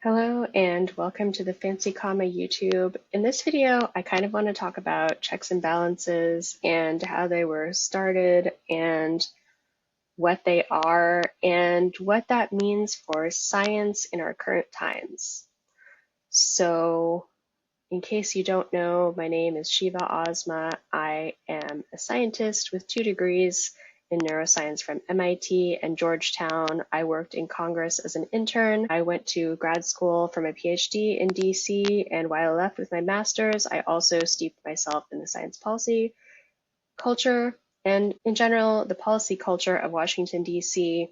Hello and welcome to the Fancy Comma YouTube. In this video, I kind of want to talk about checks and balances and how they were started and what they are and what that means for science in our current times. So, in case you don't know, my name is Sheeva Ozma. I am a scientist with 2 degrees in neuroscience from MIT and Georgetown. I worked in Congress as an intern. I went to grad school for my PhD in DC, and while I left with my master's, I also steeped myself in the science policy culture and, in general, the policy culture of Washington, DC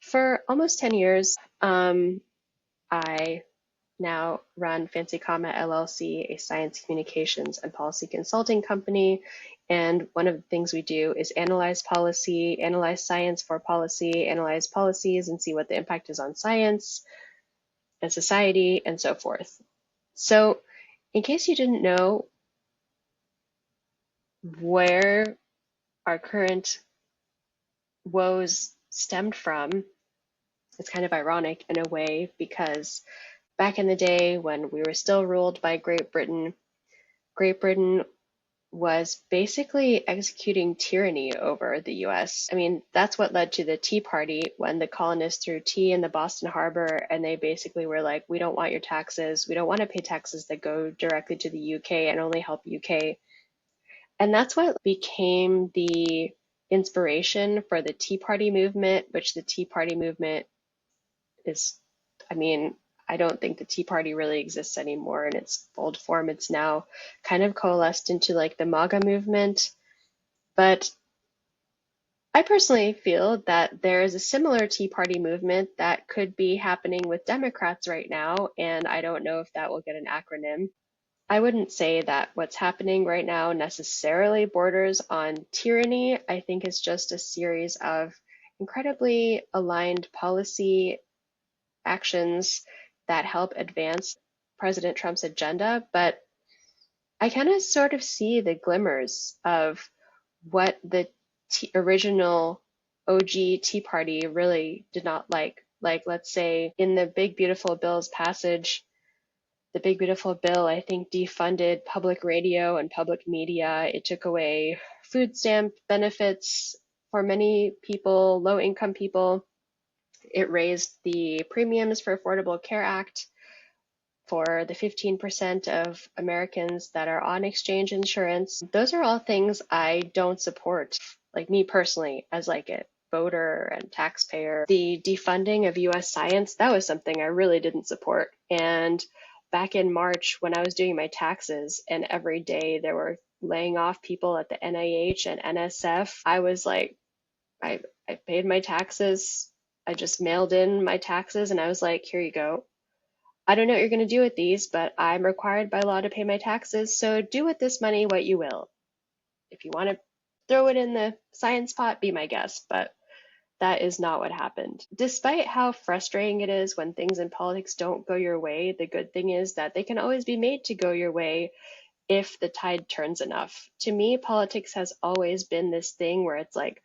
for almost 10 years. I now run Fancy Comma LLC, a science communications and policy consulting company. And one of the things we do is analyze policy, analyze science for policy, analyze policies and see what the impact is on science and society and so forth. So in case you didn't know where our current woes stemmed from, it's kind of ironic in a way because back in the day when we were still ruled by Great Britain was basically executing tyranny over the US. I mean, that's what led to the Tea Party when the colonists threw tea in the Boston Harbor and they basically were like, we don't want your taxes. We don't want to pay taxes that go directly to the UK and only help UK. And that's what became the inspiration for the Tea Party movement, which the Tea Party movement is, I mean, I don't think the Tea Party really exists anymore in its old form. It's now kind of coalesced into like the MAGA movement. But I personally feel that there is a similar Tea Party movement that could be happening with Democrats right now, and I don't know if that will get an acronym. I wouldn't say that what's happening right now necessarily borders on tyranny. I think it's just a series of incredibly aligned policy actions that help advance President Trump's agenda, but I kind of sort of see the glimmers of what the original OG Tea Party really did not like. Like, let's say in the Big Beautiful Bill's passage, the Big Beautiful Bill, I think, defunded public radio and public media. It took away food stamp benefits for many people, low income people. It raised the premiums for Affordable Care Act for the 15% of Americans that are on exchange insurance. Those are all things I don't support, like me personally, as like a voter and taxpayer. The defunding of US science, that was something I really didn't support. And back in March when I was doing my taxes and every day there were laying off people at the NIH and NSF, I was like, I paid my taxes. I just mailed in my taxes and I was like, here you go. I don't know what you're going to do with these, but I'm required by law to pay my taxes, so do with this money what you will. If you want to throw it in the science pot, be my guest, but that is not what happened. Despite how frustrating it is when things in politics don't go your way, the good thing is that they can always be made to go your way if the tide turns enough. To me, politics has always been this thing where it's like,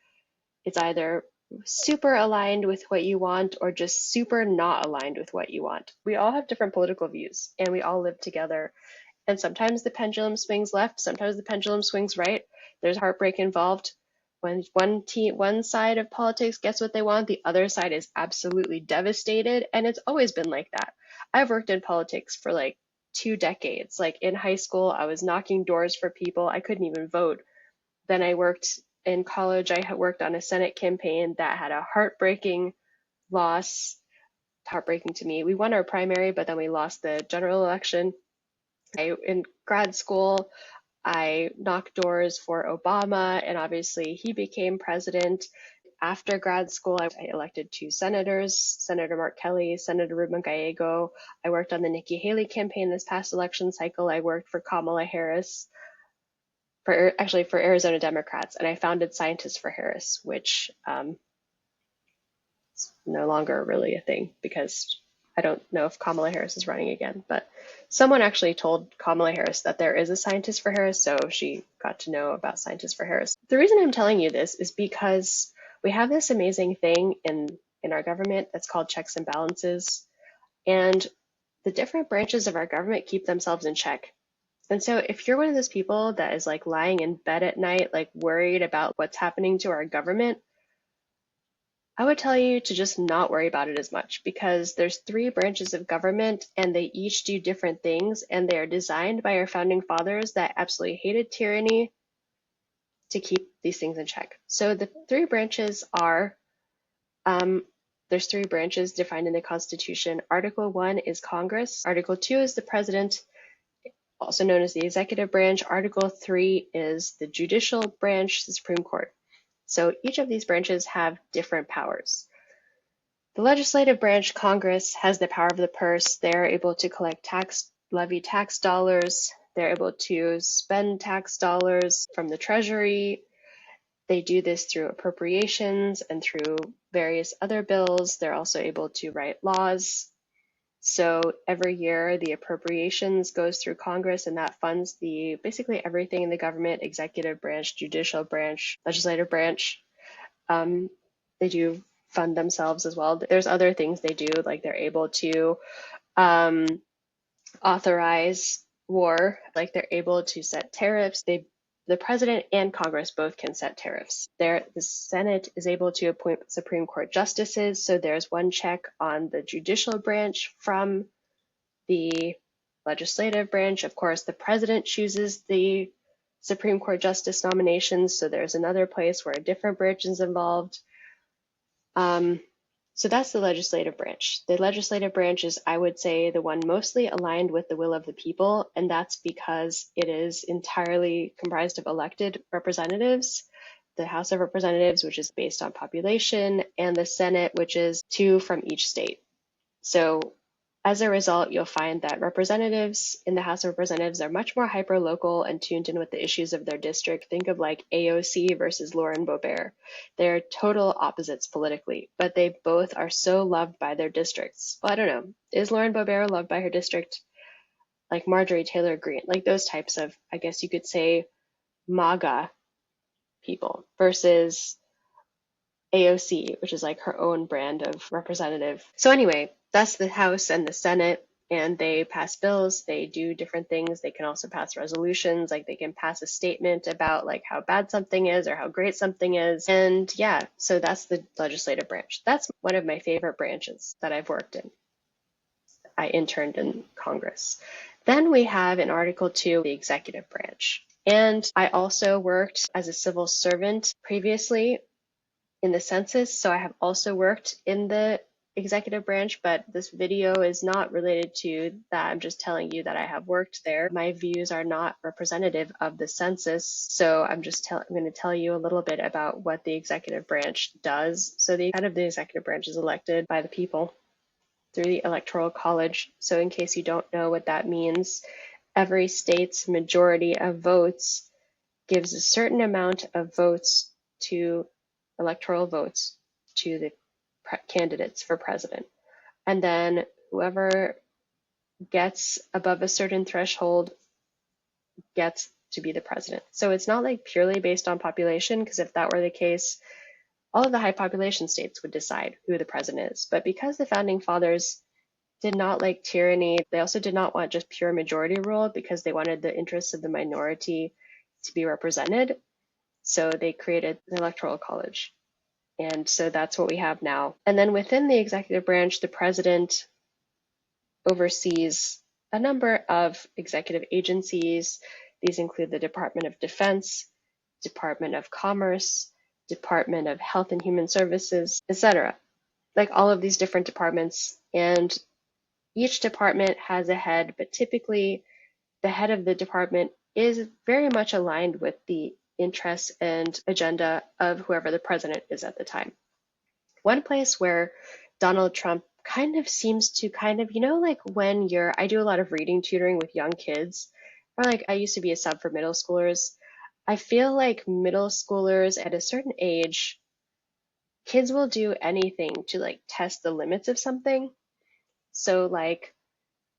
it's either super aligned with what you want or just super not aligned with what you want. We all have different political views and we all live together. And sometimes the pendulum swings left, sometimes the pendulum swings right. There's heartbreak involved. When one side of politics gets what they want, the other side is absolutely devastated. And it's always been like that. I've worked in politics for like 2 decades. Like in high school, I was knocking doors for people. I couldn't even vote. Then I worked in college. I had worked on a Senate campaign that had a heartbreaking loss. Heartbreaking to me. We won our primary, but then we lost the general election. In grad school, I knocked doors for Obama, and obviously he became president. After grad school, I elected 2 senators, Senator Mark Kelly, Senator Ruben Gallego. I worked on the Nikki Haley campaign this past election cycle. I worked for Kamala Harris, for Arizona Democrats, and I founded Scientists for Harris, which is no longer really a thing because I don't know if Kamala Harris is running again, but someone actually told Kamala Harris that there is a Scientist for Harris, so she got to know about Scientists for Harris. The reason I'm telling you this is because we have this amazing thing in our government that's called checks and balances. And the different branches of our government keep themselves in check. And so if you're one of those people that is like lying in bed at night, like worried about what's happening to our government, I would tell you to just not worry about it as much, because there's three branches of government and they each do different things, and they are designed by our founding fathers that absolutely hated tyranny to keep these things in check. So the three branches are, there's three branches defined in the Constitution. Article 1 is Congress. Article 2 is the President, also known as the executive branch. Article 3 is the judicial branch, the Supreme Court. So each of these branches have different powers. The legislative branch, Congress, has the power of the purse. They're able to collect tax, levy tax dollars. They're able to spend tax dollars from the Treasury. They do this through appropriations and through various other bills. They're also able to write laws. So every year the appropriations goes through Congress, and that funds the basically everything in the government: executive branch, judicial branch, legislative branch. They do fund themselves as well. There's other things they do, like they're able to authorize war, like they're able to set tariffs. The president and Congress both can set tariffs. The Senate is able to appoint Supreme Court justices, so there's one check on the judicial branch from the legislative branch. Of course, the president chooses the Supreme Court justice nominations, so there's another place where a different branch is involved. So that's the legislative branch. The legislative branch is, I would say, the one mostly aligned with the will of the people, and that's because it is entirely comprised of elected representatives. The House of Representatives, which is based on population, and the Senate, which is two from each state. So as a result, you'll find that representatives in the House of Representatives are much more hyper-local and tuned in with the issues of their district. Think of like AOC versus Lauren Boebert. They're total opposites politically, but they both are so loved by their districts. Well, I don't know. Is Lauren Boebert loved by her district? Like Marjorie Taylor Greene, like those types of, I guess you could say, MAGA people versus AOC, which is like her own brand of representative. So anyway, that's the House and the Senate, and they pass bills, they do different things. They can also pass resolutions, like they can pass a statement about like how bad something is or how great something is. And yeah, so that's the legislative branch. That's one of my favorite branches that I've worked in. I interned in Congress. Then we have in Article 2, the executive branch. And I also worked as a civil servant previously in the census, so I have also worked in the executive branch, but this video is not related to that. I'm just telling you that I have worked there. My views are not representative of the census, so I'm going to tell you a little bit about what the executive branch does. So the head of the executive branch is elected by the people through the Electoral College. So in case you don't know what that means, every state's majority of votes gives a certain amount of votes to electoral votes to the candidates for president. And then whoever gets above a certain threshold gets to be the president. So it's not like purely based on population, because if that were the case, all of the high population states would decide who the president is. But because the founding fathers did not like tyranny, they also did not want just pure majority rule, because they wanted the interests of the minority to be represented. So they created the Electoral College. And so that's what we have now. And then within the executive branch, the president oversees a number of executive agencies. These include the Department of Defense, Department of Commerce, Department of Health and Human Services, etc. Like all of these different departments. And each department has a head, but typically the head of the department is very much aligned with the interests and agenda of whoever the president is at the time. One place where Donald Trump kind of seems to like when I do a lot of reading tutoring with young kids, or like I used to be a sub for middle schoolers. I feel like middle schoolers at a certain age, kids will do anything to like test the limits of something. So like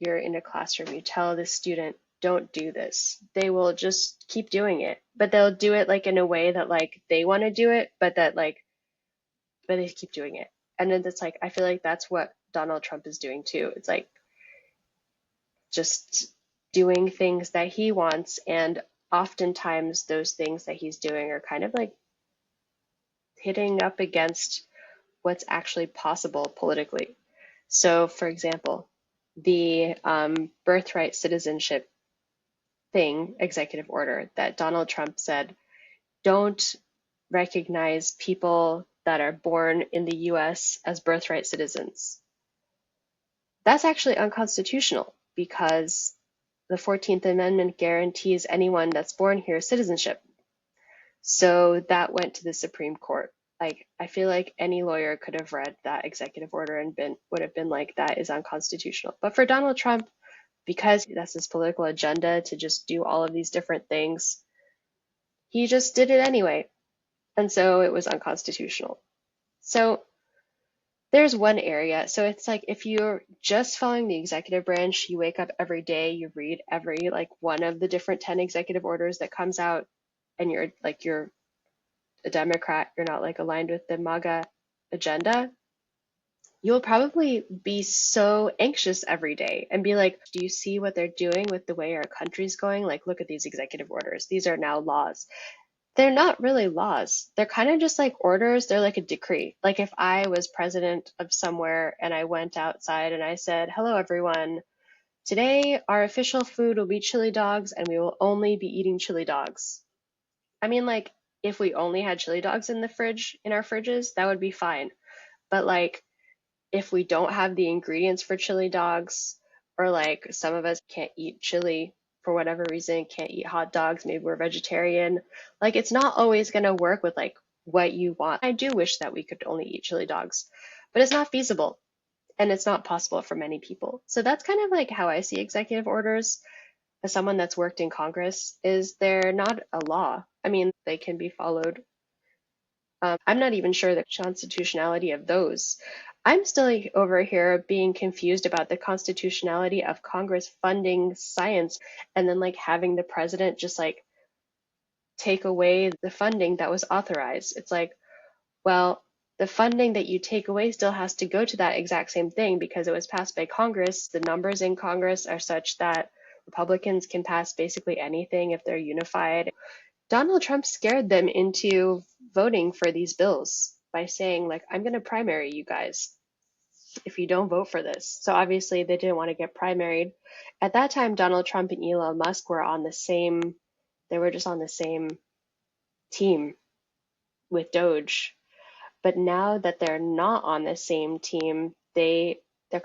you're in a classroom, you tell the student, don't do this. They will just keep doing it, but they'll do it like in a way that like they want to do it, but they keep doing it. And then it's like, I feel like that's what Donald Trump is doing too. It's like just doing things that he wants, and oftentimes those things that he's doing are kind of like hitting up against what's actually possible politically. So, for example, the birthright citizenship thing, executive order that Donald Trump said, don't recognize people that are born in the US as birthright citizens. That's actually unconstitutional because the 14th Amendment guarantees anyone that's born here citizenship. So that went to the Supreme Court. Like, I feel like any lawyer could have read that executive order and would have been like, that is unconstitutional. But for Donald Trump, because that's his political agenda to just do all of these different things, he just did it anyway. And so it was unconstitutional. So there's one area. So it's like if you're just following the executive branch, you wake up every day, you read every like one of the different 10 executive orders that comes out, and you're a Democrat, you're not like aligned with the MAGA agenda, you'll probably be so anxious every day and be like, do you see what they're doing with the way our country's going? Like, look at these executive orders. These are now laws. They're not really laws. They're kind of just like orders. They're like a decree. Like if I was president of somewhere and I went outside and I said, hello, everyone. Today, our official food will be chili dogs and we will only be eating chili dogs. I mean, like, if we only had chili dogs in the fridge, in our fridges, that would be fine. But like, if we don't have the ingredients for chili dogs, or like some of us can't eat chili for whatever reason, can't eat hot dogs, maybe we're vegetarian, like it's not always going to work with like what you want. I do wish that we could only eat chili dogs, but it's not feasible and it's not possible for many people. So that's kind of like how I see executive orders as someone that's worked in Congress, is they're not a law. I mean, they can be followed. I'm not even sure the constitutionality of those. I'm still like, over here being confused about the constitutionality of Congress funding science and then like having the president just like take away the funding that was authorized. It's like, well, the funding that you take away still has to go to that exact same thing because it was passed by Congress. The numbers in Congress are such that Republicans can pass basically anything if they're unified. Donald Trump scared them into voting for these bills by saying, like, I'm going to primary you guys if you don't vote for this. So obviously they didn't want to get primaried. At that time, Donald Trump and Elon Musk were on the same, they were just on the same team with Doge. But now that they're not on the same team, they're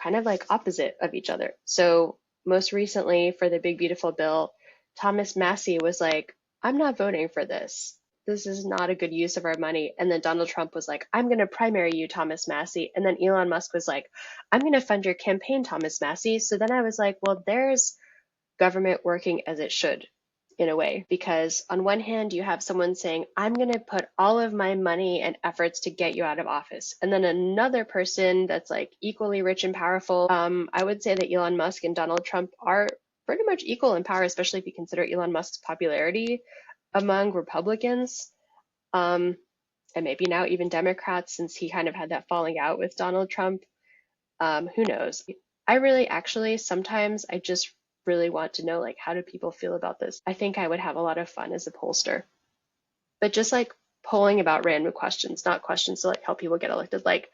kind of like opposite of each other. So most recently for the Big Beautiful Bill, Thomas Massie was like, I'm not voting for this. This is not a good use of our money. And then Donald Trump was like, I'm going to primary you, Thomas Massie. And then Elon Musk was like, I'm going to fund your campaign, Thomas Massie. So then I was like, well, there's government working as it should in a way, because on one hand you have someone saying, I'm going to put all of my money and efforts to get you out of office, and then another person that's like equally rich and powerful. I would say that Elon Musk and Donald Trump are pretty much equal in power, especially if you consider Elon Musk's popularity among Republicans, and maybe now even Democrats, since he kind of had that falling out with Donald Trump. Who knows? I really actually sometimes I just really want to know, like, how do people feel about this? I think I would have a lot of fun as a pollster, but just like polling about random questions, not questions to like help people get elected. Like,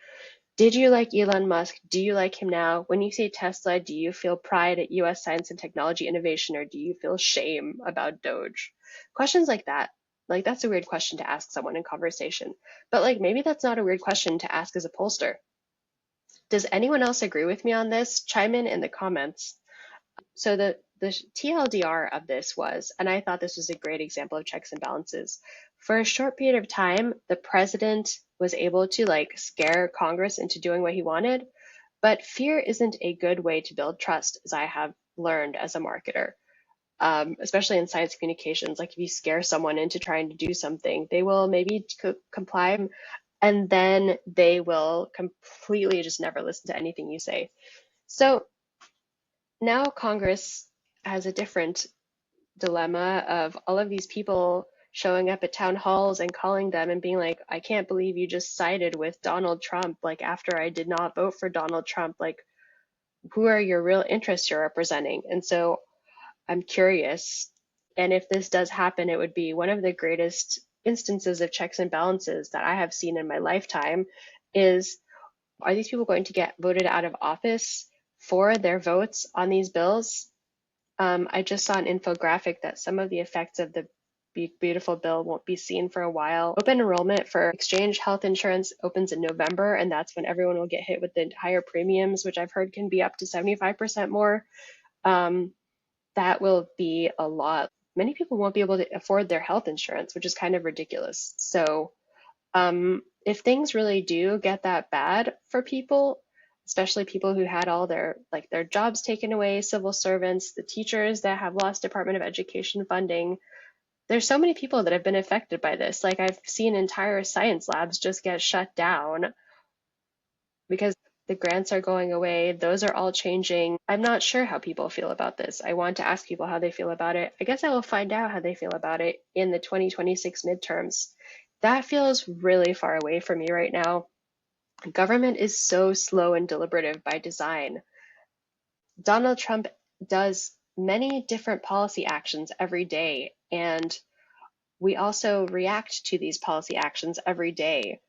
did you like Elon Musk? Do you like him now? When you say Tesla, do you feel pride at US science and technology innovation, or do you feel shame about Doge? Questions like that. Like, that's a weird question to ask someone in conversation, but like maybe that's not a weird question to ask as a pollster. Does anyone else agree with me on this? Chime in the comments. So the TLDR of this was, and I thought this was a great example of checks and balances. For a short period of time, the president was able to like scare Congress into doing what he wanted, but fear isn't a good way to build trust, as I have learned as a marketer. Especially in science communications, like if you scare someone into trying to do something, they will maybe comply, and then they will completely just never listen to anything you say. So now Congress has a different dilemma of all of these people showing up at town halls and calling them and being like, I can't believe you just sided with Donald Trump, like after I did not vote for Donald Trump, like who are your real interests you're representing? And so I'm curious. And if this does happen, it would be one of the greatest instances of checks and balances that I have seen in my lifetime is, are these people going to get voted out of office for their votes on these bills? I just saw an infographic that some of the effects of the beautiful bill won't be seen for a while. Open enrollment for exchange health insurance opens in November, and that's when everyone will get hit with the higher premiums, which I've heard can be up to 75% more. That will be a lot. Many people won't be able to afford their health insurance, which is kind of ridiculous. So if things really do get that bad for people, especially people who had all their jobs taken away, civil servants, the teachers that have lost Department of Education funding, there's so many people that have been affected by this. Like I've seen entire science labs just get shut down because the grants are going away. Those are all changing. I'm not sure how people feel about this. I want to ask people how they feel about it. I guess I will find out how they feel about it in the 2026 midterms. That feels really far away from me right now. Government is so slow and deliberative by design. Donald Trump does many different policy actions every day, and we also react to these policy actions every day.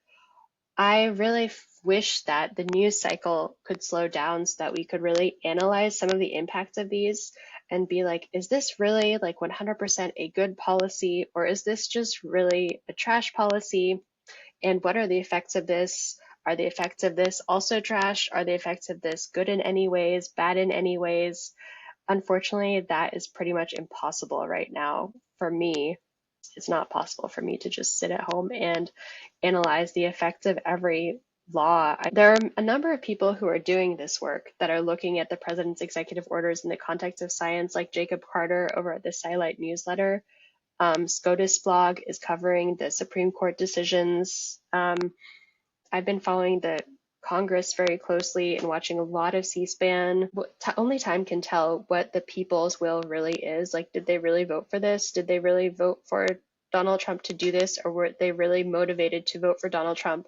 I really wish that the news cycle could slow down so that we could really analyze some of the impacts of these and be like, is this really like 100% a good policy, or is this just really a trash policy? And what are the effects of this? Are the effects of this also trash? Are the effects of this good in any ways, bad in any ways? Unfortunately, that is pretty much impossible right now for me. It's not possible for me to just sit at home and analyze the effects of every law. There are a number of people who are doing this work that are looking at the president's executive orders in the context of science, like Jacob Carter over at the Sci-Light newsletter. SCOTUS blog is covering the Supreme Court decisions. I've been following the Congress very closely and watching a lot of C-SPAN. Only time can tell what the people's will really is. Like, did they really vote for this? Did they really vote for Donald Trump to do this? Or were they really motivated to vote for Donald Trump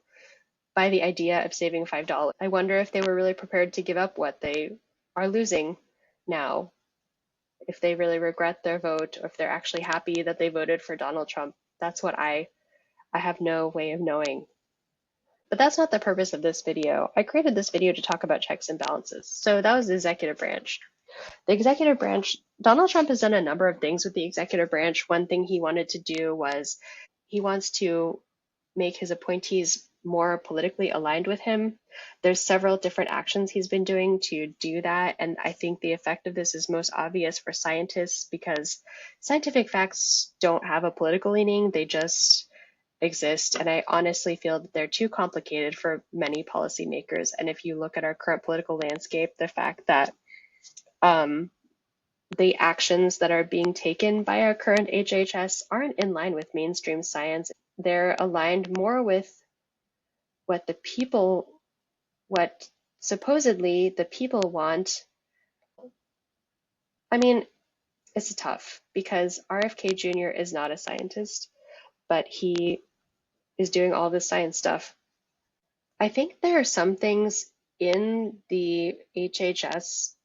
by the idea of saving $5? I wonder if they were really prepared to give up what they are losing now, if they really regret their vote, or if they're actually happy that they voted for Donald Trump. That's what I have no way of knowing. But that's not the purpose of this video. I created this video to talk about checks and balances. So that was the executive branch. The executive branch, Donald Trump has done a number of things with the executive branch. One thing he wanted to do was he wants to make his appointees more politically aligned with him. There's several different actions he's been doing to do that, and I think the effect of this is most obvious for scientists because scientific facts don't have a political leaning, they just exist, and I honestly feel that they're too complicated for many policymakers. And if you look at our current political landscape, the fact that the actions that are being taken by our current HHS aren't in line with mainstream science. They're aligned more with what what supposedly the people want. I mean, it's tough because RFK Jr. is not a scientist, but he is doing all this science stuff. I think there are some things in the HHS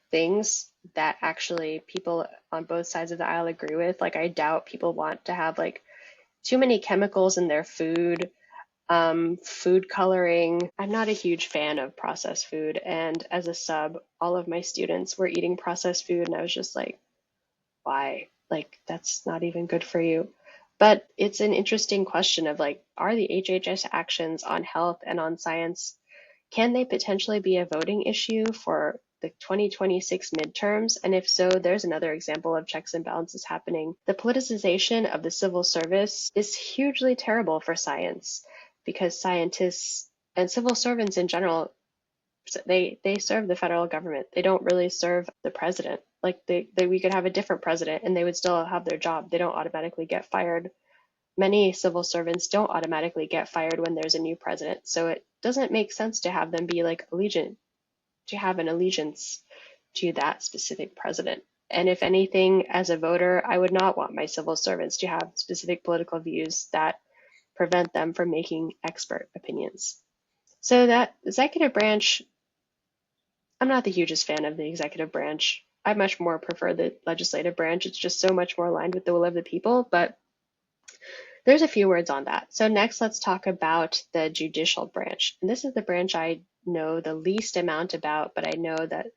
things that actually people on both sides of the aisle agree with. Like, I doubt people want to have like too many chemicals in their food, food coloring. I'm not a huge fan of processed food, and as a sub, all of my students were eating processed food, and I was just like, why? Like, that's not even good for you. But it's an interesting question of like, are the HHS actions on health and on science, can they potentially be a voting issue for the 2026 midterms? And if so, there's another example of checks and balances happening. The politicization of the civil service is hugely terrible for science because scientists and civil servants in general, they serve the federal government. They don't really serve the president. Like we could have a different president and they would still have their job. They don't automatically get fired. Many civil servants don't automatically get fired when there's a new president. So it doesn't make sense to have them be like to have an allegiance to that specific president. And if anything, as a voter, I would not want my civil servants to have specific political views that prevent them from making expert opinions. So that executive branch, I'm not the hugest fan of the executive branch. I much more prefer the legislative branch. It's just so much more aligned with the will of the people, but there's a few words on that. So next, let's talk about the judicial branch. And this is the branch I know the least amount about, but I know that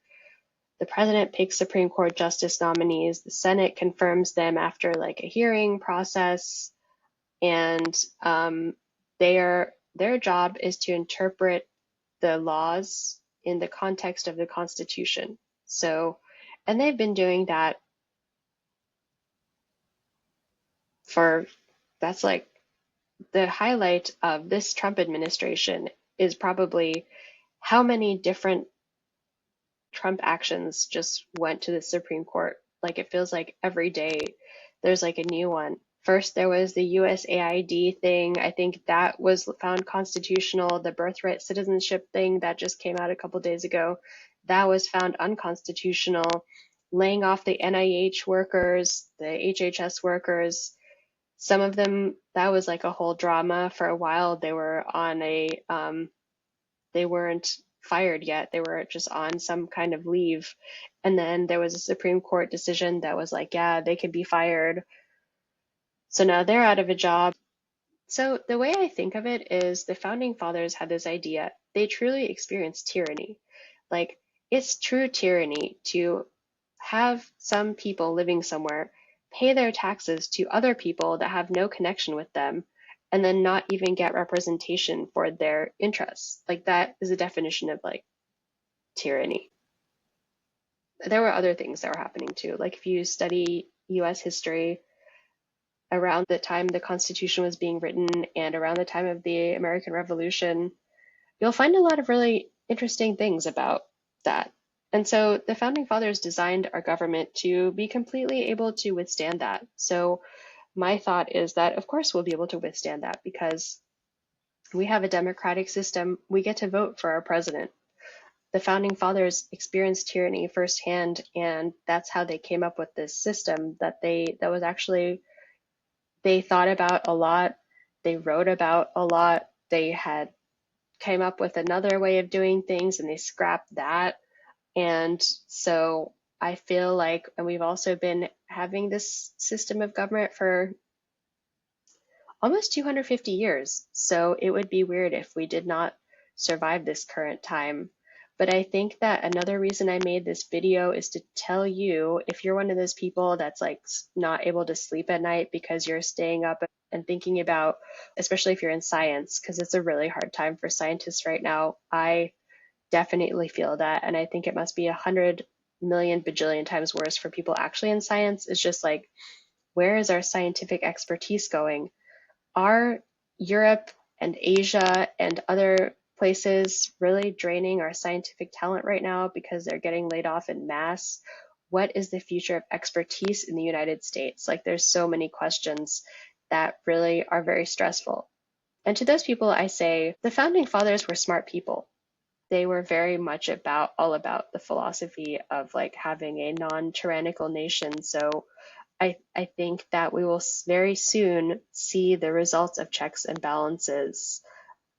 the president picks Supreme Court justice nominees, the Senate confirms them after like a hearing process, and their job is to interpret the laws in the context of the Constitution. So, and they've been doing that for, that's like the highlight of this Trump administration is probably how many different Trump actions just went to the Supreme Court. Like it feels like every day there's like a new one. First, there was the USAID thing. I think that was found constitutional. The birthright citizenship thing that just came out a couple days ago, that was found unconstitutional. Laying off the NIH workers, the HHS workers, some of them, that was like a whole drama for a while. They were on they weren't fired yet. They were just on some kind of leave. And then there was a Supreme Court decision that was like, yeah, they could be fired. So now they're out of a job. So the way I think of it is the founding fathers had this idea. They truly experienced tyranny. Like it's true tyranny to have some people living somewhere pay their taxes to other people that have no connection with them and then not even get representation for their interests. Like that is a definition of like tyranny. There were other things that were happening too. Like if you study US history, around the time the Constitution was being written and around the time of the American Revolution, you'll find a lot of really interesting things about that. And so the founding fathers designed our government to be completely able to withstand that. So my thought is that, of course, we'll be able to withstand that because we have a democratic system. We get to vote for our president. The founding fathers experienced tyranny firsthand, and that's how they came up with this system that was actually, they thought about a lot. They wrote about a lot. They had came up with another way of doing things and they scrapped that. And so I feel like, and we've also been having this system of government for almost 250 years. So it would be weird if we did not survive this current time. But I think that another reason I made this video is to tell you, if you're one of those people that's like not able to sleep at night because you're staying up and thinking about, especially if you're in science, because it's a really hard time for scientists right now. I definitely feel that. And I think it must be 100 million bajillion times worse for people actually in science. It's just like, where is our scientific expertise going? Are Europe and Asia and other places really draining our scientific talent right now because they're getting laid off in mass? What is the future of expertise in the United States? Like there's so many questions that really are very stressful. And to those people, I say the founding fathers were smart people. They were very much all about the philosophy of like having a non-tyrannical nation. So I think that we will very soon see the results of checks and balances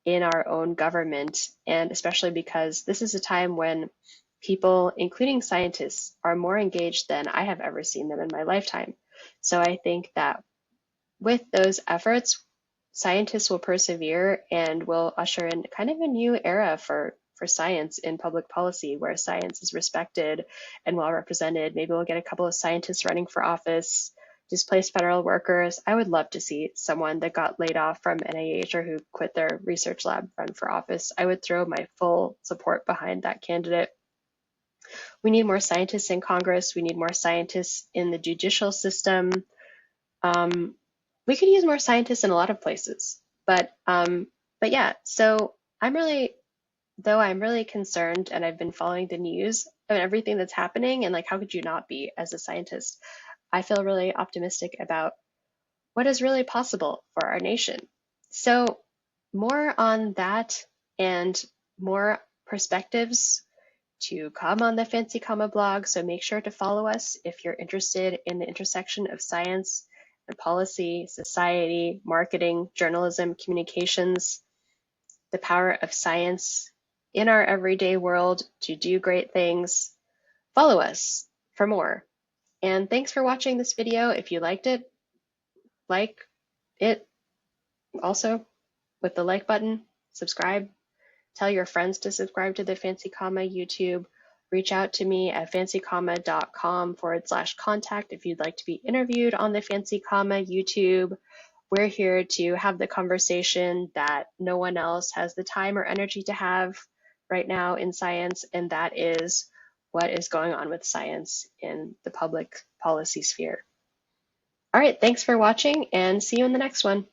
in our own government, and especially because this is a time when people, including scientists, are more engaged than I have ever seen them in my lifetime. So I think that with those efforts, scientists will persevere and will usher in kind of a new era for science in public policy, where science is respected and well represented. Maybe we'll get a couple of scientists running for office, displaced federal workers. I would love to see someone that got laid off from NIH or who quit their research lab run for office. I would throw my full support behind that candidate. We need more scientists in Congress. We need more scientists in the judicial system. We could use more scientists in a lot of places, but yeah. So I'm really concerned, and I've been following the news and everything that's happening, and like, how could you not be as a scientist? I feel really optimistic about what is really possible for our nation. So more on that and more perspectives to come on the Fancy Comma blog, so make sure to follow us if you're interested in the intersection of science and policy, society, marketing, journalism, communications, the power of science in our everyday world to do great things. Follow us for more. And thanks for watching this video. If you liked it, like it also with the like button, subscribe, tell your friends to subscribe to the Fancy Comma YouTube. Reach out to me at fancycomma.com/contact if you'd like to be interviewed on the Fancy Comma YouTube. We're here to have the conversation that no one else has the time or energy to have right now in science, and that is what is going on with science in the public policy sphere. All right, thanks for watching and see you in the next one.